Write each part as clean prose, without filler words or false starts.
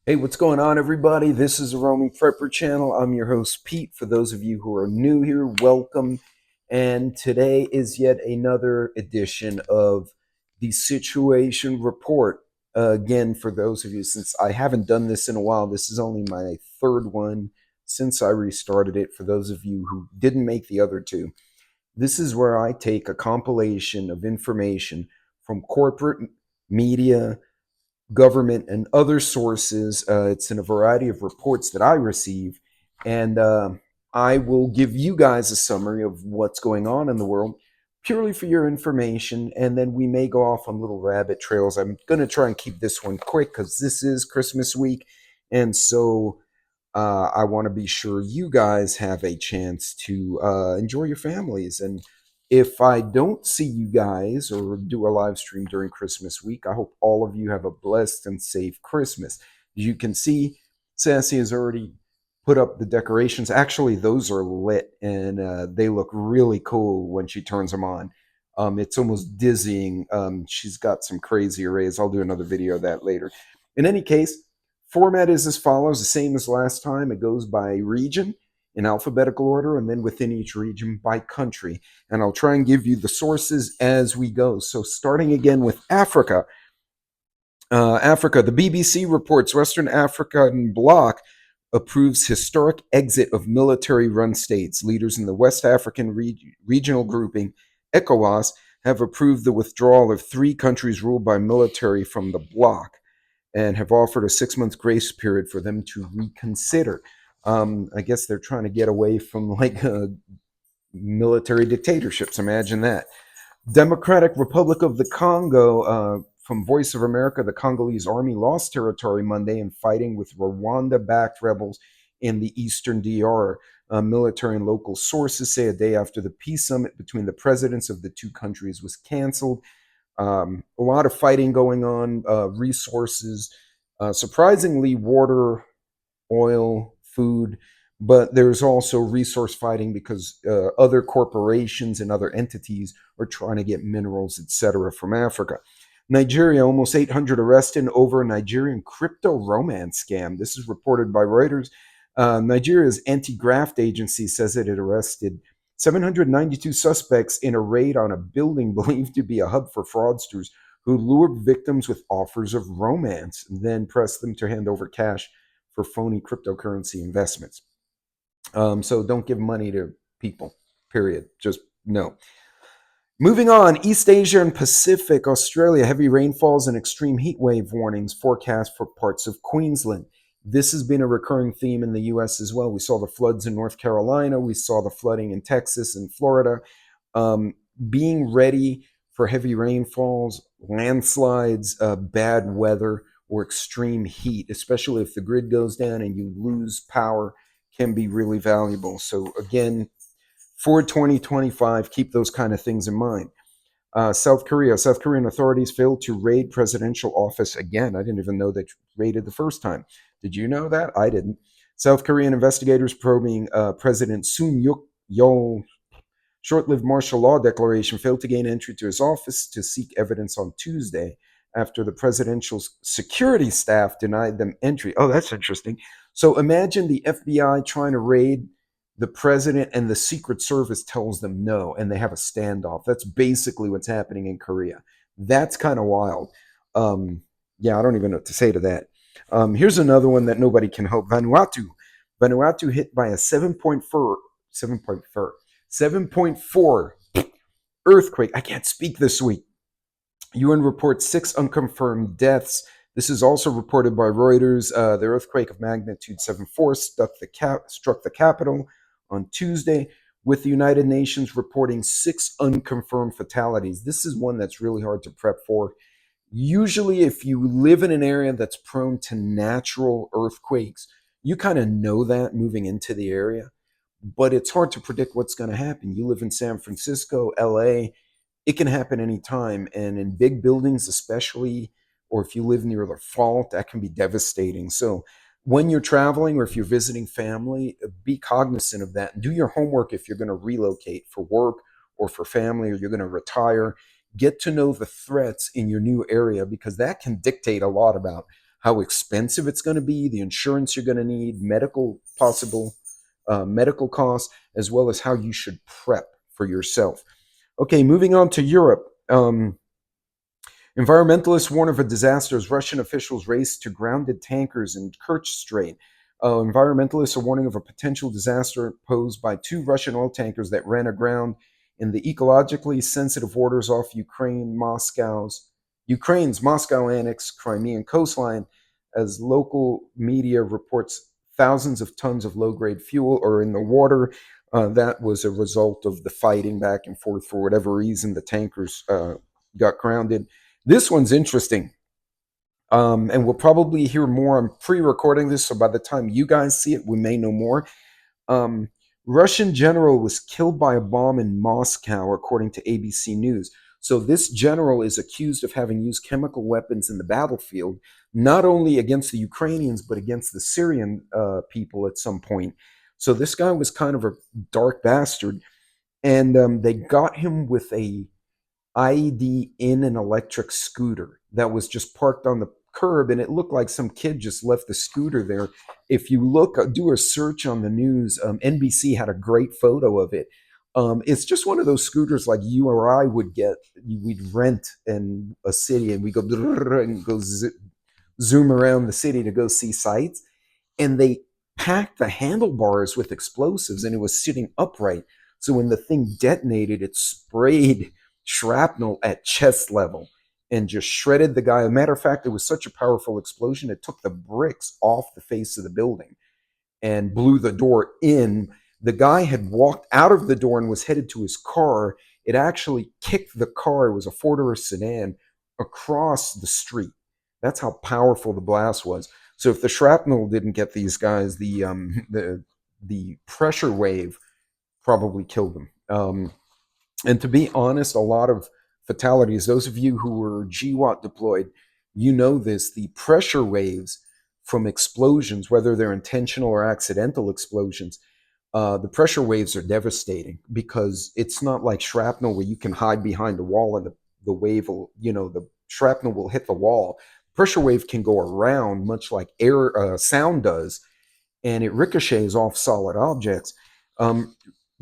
Hey, what's going on, everybody? This is the Roaming Prepper channel. I'm your host, Pete. For those of you who are new here, welcome. And today is yet another edition of the Situation Report. Again, for those of you, since I haven't done this in a while, this is only my third one since I restarted it. For those of you who didn't make the other two, this is where I take a compilation of information from corporate media, government, and other sources. It's in a variety of reports that I receive, and I will give you guys a summary of what's going on in the world purely for your information, and then we may go off on little rabbit trails. I'm going to try and keep this one quick because this is Christmas week, and so I want to be sure you guys have a chance to enjoy your families. And if I don't see you guys or do a live stream during Christmas week, I hope all of you have a blessed and safe Christmas. As you can see, Sassy has already put up the decorations. Actually, those are lit and they look really cool when she turns them on. It's almost dizzying. She's got some crazy arrays. I'll do another video of that later. In any case, format is as follows, the same as last time. It goes by region in alphabetical order, and then within each region by country. And I'll try and give you the sources as we go. So starting again with Africa. Africa, the BBC reports Western African bloc approves historic exit of military-run states. Leaders in the West African regional grouping, ECOWAS, have approved the withdrawal of 3 countries ruled by military from the bloc and have offered a 6-month grace period for them to reconsider. I guess they're trying to get away from military dictatorships. Imagine that. Democratic Republic of the Congo, from Voice of America, the Congolese army lost territory Monday in fighting with Rwanda-backed rebels in the eastern DR. Military and local sources say a day after the peace summit between the presidents of the two countries was canceled. A lot of fighting going on, resources, surprisingly, water, oil, food, but there's also resource fighting because other corporations and other entities are trying to get minerals, etc., from Africa. Nigeria, almost 800 arrested over a Nigerian crypto romance scam. This is reported by Reuters. Nigeria's anti-graft agency says that it arrested 792 suspects in a raid on a building believed to be a hub for fraudsters who lured victims with offers of romance and then pressed them to hand over cash for phony cryptocurrency investments. So don't give money to people, period. Just no. Moving on, East Asia and Pacific, Australia, heavy rainfalls and extreme heat wave warnings forecast for parts of Queensland. This has been a recurring theme in the U.S. as well. We saw the floods in North Carolina. We saw the flooding in Texas and Florida. Being ready for heavy rainfalls, landslides, bad weather, or extreme heat, especially if the grid goes down and you lose power, can be really valuable. So again, for 2025, keep those kind of things in mind. South Korean authorities failed to raid presidential office again. I didn't even know they raided the first time. Did you know that? I didn't. South Korean investigators probing President Soon Yuk-yeol short-lived martial law declaration failed to gain entry to his office to seek evidence on Tuesday after the presidential security staff denied them entry. Oh, that's interesting. So imagine the FBI trying to raid the president and the Secret Service tells them no, and they have a standoff. That's basically what's happening in Korea. That's kind of wild. Yeah, I don't even know what to say to that. Here's another one that nobody can help. Vanuatu. Vanuatu hit by a 7.4 earthquake. I can't speak this week. UN reports 6 unconfirmed deaths. This is also reported by Reuters. The earthquake of magnitude 7.4 struck the capital on Tuesday, with the United Nations reporting 6 unconfirmed fatalities. This is one that's really hard to prep for. Usually, if you live in an area that's prone to natural earthquakes, you kind of know that moving into the area, but it's hard to predict what's going to happen. You live in San Francisco, LA, it can happen anytime. And in big buildings, especially, or if you live near the fault, that can be devastating. So when you're traveling or if you're visiting family, be cognizant of that. Do your homework if you're going to relocate for work or for family, or you're going to retire. Get to know the threats in your new area, because that can dictate a lot about how expensive it's going to be, the insurance you're going to need, medical costs, as well as how you should prep for yourself. Okay, moving on to Europe. Environmentalists warn of a disaster as Russian officials race to grounded tankers in Kerch Strait. Environmentalists are warning of a potential disaster posed by two Russian oil tankers that ran aground in the ecologically sensitive waters off Ukraine's Moscow annexed Crimean coastline, as local media reports thousands of tons of low-grade fuel are in the water. That was a result of the fighting back and forth. For whatever reason, the tankers got grounded. This one's interesting. And we'll probably hear more. I'm pre-recording this, so by the time you guys see it, we may know more. Russian general was killed by a bomb in Moscow, according to ABC News. So this general is accused of having used chemical weapons in the battlefield, not only against the Ukrainians, but against the Syrian people at some point. So this guy was kind of a dark bastard. And they got him with a IED in an electric scooter that was just parked on the curb, and it looked like some kid just left the scooter there. If you look, do a search on the news, NBC had a great photo of it. It's just one of those scooters like you or I would get, we'd rent in a city, and we go and go zoom around the city to go see sights. And they packed the handlebars with explosives, and it was sitting upright. So when the thing detonated, it sprayed shrapnel at chest level and just shredded the guy. As a matter of fact, it was such a powerful explosion, it took the bricks off the face of the building and blew the door in. The guy had walked out of the door and was headed to his car. It actually kicked the car, it was a four-door sedan, across the street. That's how powerful the blast was. So if the shrapnel didn't get these guys, the pressure wave probably killed them. And to be honest, a lot of fatalities, those of you who were GWAT deployed, you know this, the pressure waves from explosions, whether they're intentional or accidental explosions, the pressure waves are devastating, because it's not like shrapnel where you can hide behind a wall and the wave will, the shrapnel will hit the wall. Pressure wave can go around much like sound does, and it ricochets off solid objects.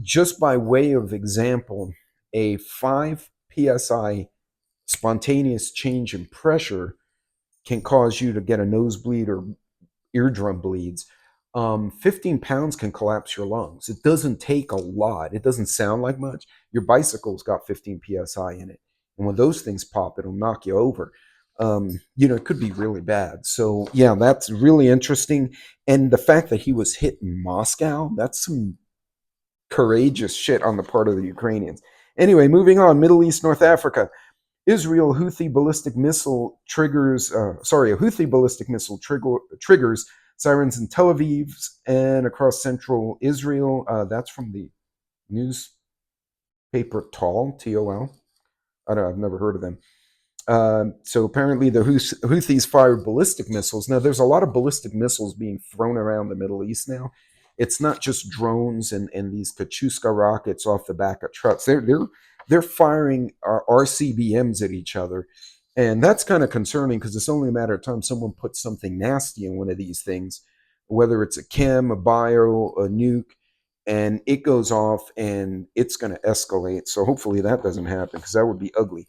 Just by way of example, a 5 psi spontaneous change in pressure can cause you to get a nosebleed or eardrum bleeds. 15 pounds can collapse your lungs. It doesn't take a lot. It doesn't sound like much. Your bicycle's got 15 psi in it. And when those things pop, it'll knock you over. It could be really bad. So, yeah, that's really interesting. And the fact that he was hit in Moscow, that's some courageous shit on the part of the Ukrainians. Anyway, moving on. Middle East, North Africa. Israel Houthi ballistic missile triggers. A Houthi ballistic missile triggers sirens in Tel Aviv and across central Israel. That's from the newspaper Tol, T-O-L. I've never heard of them. So apparently the Houthis fired ballistic missiles. Now, there's a lot of ballistic missiles being thrown around the Middle East now. It's not just drones and these Katyusha rockets off the back of trucks. They're firing RCBMs at each other. And that's kind of concerning, because it's only a matter of time someone puts something nasty in one of these things, whether it's a chem, a bio, a nuke, and it goes off and it's going to escalate. So hopefully that doesn't happen, because that would be ugly.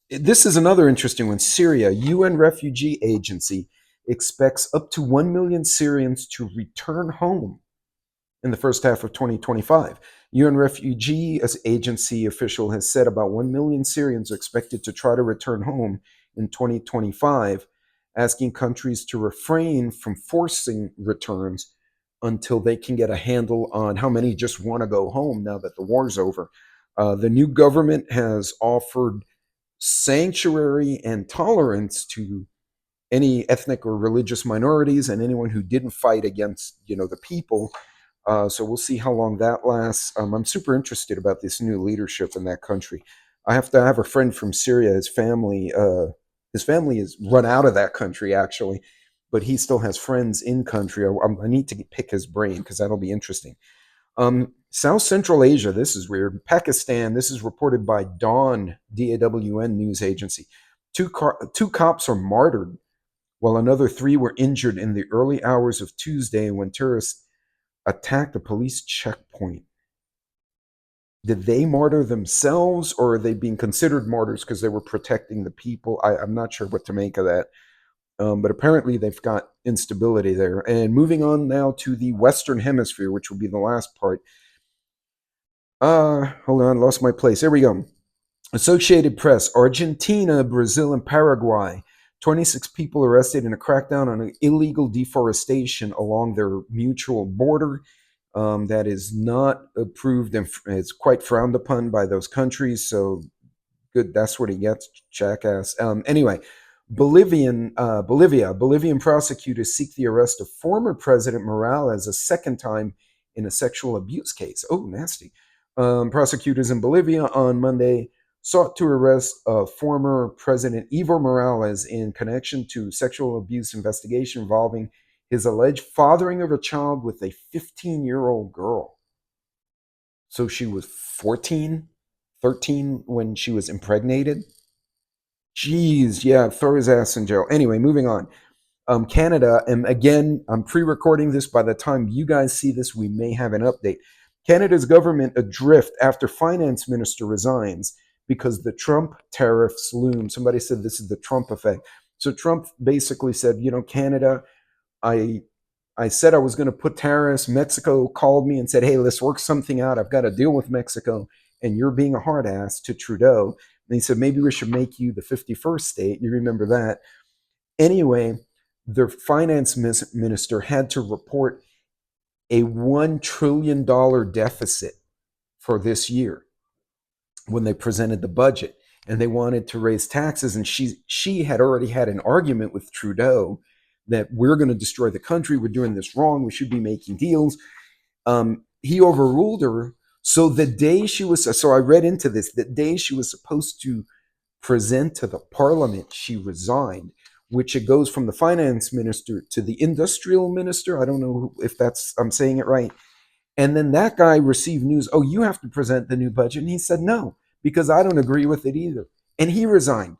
This is another interesting one. Syria, UN Refugee Agency expects up to 1 million Syrians to return home in the first half of 2025. UN Refugee Agency official has said about 1 million Syrians are expected to try to return home in 2025, asking countries to refrain from forcing returns until they can get a handle on how many just want to go home now that the war's over. The new government has offered sanctuary and tolerance to any ethnic or religious minorities and anyone who didn't fight against, the people. So we'll see how long that lasts. I'm super interested about this new leadership in that country. I have a friend from Syria. His family is run out of that country, actually, but he still has friends in country. I need to pick his brain, because that'll be interesting. South Central Asia, this is weird. Pakistan, this is reported by Dawn, DAWN news agency. Two cops are martyred while another 3 were injured in the early hours of Tuesday when terrorists attacked a police checkpoint. Did they martyr themselves, or are they being considered martyrs because they were protecting the people? I'm not sure what to make of that. But apparently they've got instability there. And moving on now to the Western Hemisphere, which will be the last part. Hold on, lost my place. There we go. Associated Press, Argentina, Brazil, and Paraguay. 26 people arrested in a crackdown on illegal deforestation along their mutual border. That is not approved and it's quite frowned upon by those countries. So good, that's what he gets, jackass. Anyway, Bolivian prosecutors seek the arrest of former President Morales a second time in a sexual abuse case. Oh, nasty. Prosecutors in Bolivia on Monday sought to arrest former President Evo Morales in connection to sexual abuse investigation involving his alleged fathering of a child with a 15-year-old girl. So she was 14, 13 when she was impregnated. Jeez, yeah, throw his ass in jail. Anyway, moving on. Canada, and again, I'm pre-recording this. By the time you guys see this, we may have an update. Canada's government adrift after finance minister resigns because the Trump tariffs loom. Somebody said this is the Trump effect. So Trump basically said, Canada, I said I was going to put tariffs. Mexico called me and said, hey, let's work something out. I've got to deal with Mexico, and you're being a hard ass to Trudeau. And he said, maybe we should make you the 51st state. You remember that. Anyway, their finance minister had to report a $1 trillion deficit for this year when they presented the budget. And they wanted to raise taxes. And she had already had an argument with Trudeau that we're going to destroy the country. We're doing this wrong. We should be making deals. He overruled her. So the day she was, so I read into this, the day she was supposed to present to the parliament, she resigned, which it goes from the finance minister to the industrial minister. I don't know if I'm saying it right. And then that guy received news, oh, you have to present the new budget. And he said, no, because I don't agree with it either. And he resigned.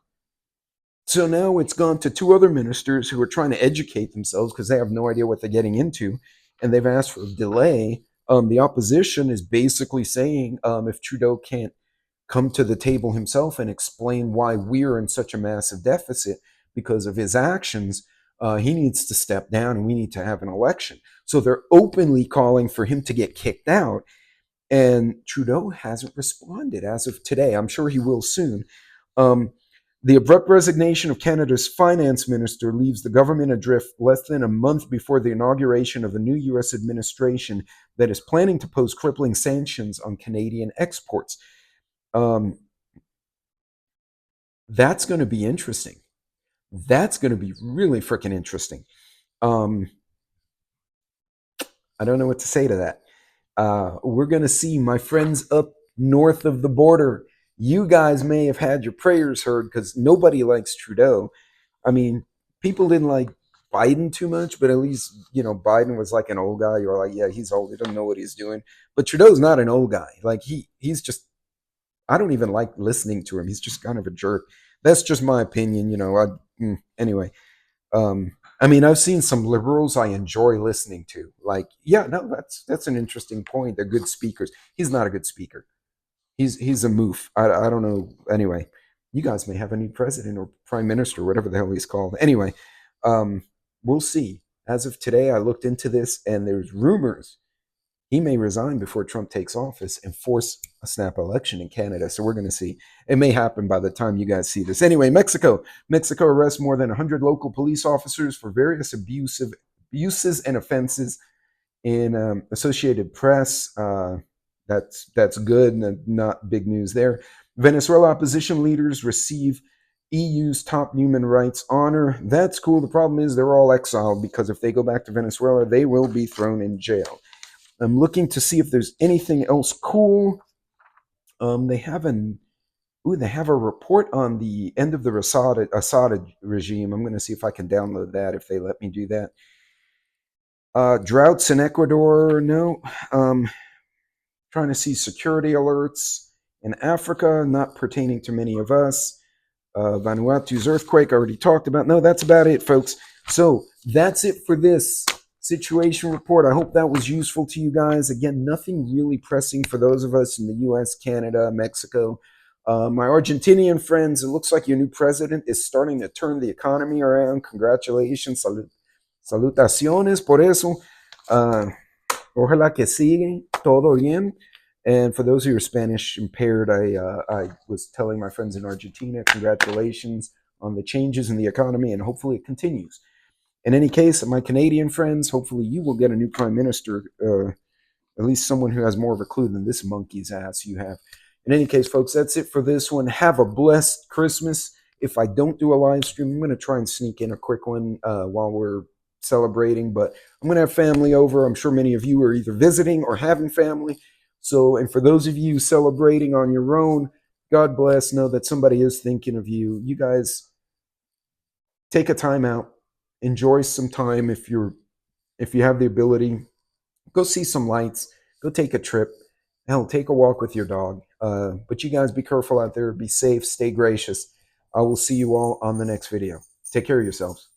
So now it's gone to 2 other ministers who are trying to educate themselves because they have no idea what they're getting into. And they've asked for a delay. The opposition is basically saying if Trudeau can't come to the table himself and explain why we're in such a massive deficit because of his actions, he needs to step down and we need to have an election. So they're openly calling for him to get kicked out. And Trudeau hasn't responded as of today. I'm sure he will soon. The abrupt resignation of Canada's finance minister leaves the government adrift less than a month before the inauguration of a new U.S. administration that is planning to pose crippling sanctions on Canadian exports. That's going to be interesting. That's going to be really freaking interesting. I don't know what to say to that. We're going to see my friends up north of the border. You guys may have had your prayers heard because nobody likes Trudeau. I mean, people didn't like Biden too much, but at least, Biden was like an old guy. You're like, yeah, he's old. He doesn't know what he's doing. But Trudeau's not an old guy. Like he's just, I don't even like listening to him. He's just kind of a jerk. That's just my opinion. Anyway, I mean, I've seen some liberals I enjoy listening to. Like, yeah, no, that's an interesting point. They're good speakers. He's not a good speaker. He's a moof. I don't know. Anyway, you guys may have a new president or prime minister, whatever the hell he's called. Anyway, we'll see. As of today, I looked into this, and there's rumors he may resign before Trump takes office and force a snap election in Canada. So we're going to see. It may happen by the time you guys see this. Anyway, Mexico arrests more than 100 local police officers for various abuses and offenses. In Associated Press, that's good and not big news there. Venezuela opposition leaders receive EU's top human rights honor. That's cool. The problem is they're all exiled because if they go back to Venezuela, they will be thrown in jail. I'm looking to see if there's anything else cool. They have a report on the end of the Assad regime. I'm going to see if I can download that if they let me do that. Droughts in Ecuador, no. Trying to see security alerts in Africa, not pertaining to many of us. Vanuatu's earthquake, I already talked about. No, that's about it, folks. So that's it for this situation report. I hope that was useful to you guys. Again, nothing really pressing for those of us in the US, Canada, Mexico. My Argentinian friends, it looks like your new president is starting to turn the economy around. Congratulations. Salutaciones por eso. Ojalá que sigue todo bien. And for those who are Spanish impaired, I was telling my friends in Argentina, congratulations on the changes in the economy, and hopefully it continues. In any case, my Canadian friends, hopefully you will get a new prime minister, at least someone who has more of a clue than this monkey's ass you have. In any case, folks, that's it for this one. Have a blessed Christmas. If I don't do a live stream, I'm going to try and sneak in a quick one while we're celebrating, but I'm going to have family over. I'm sure many of you are either visiting or having family. So, and for those of you celebrating on your own, God bless. Know that somebody is thinking of you. You guys take a time out, enjoy some time if you have the ability. Go see some lights. Go take a trip. Hell, take a walk with your dog. But you guys be careful out there. Be safe. Stay gracious. I will see you all on the next video. Take care of yourselves.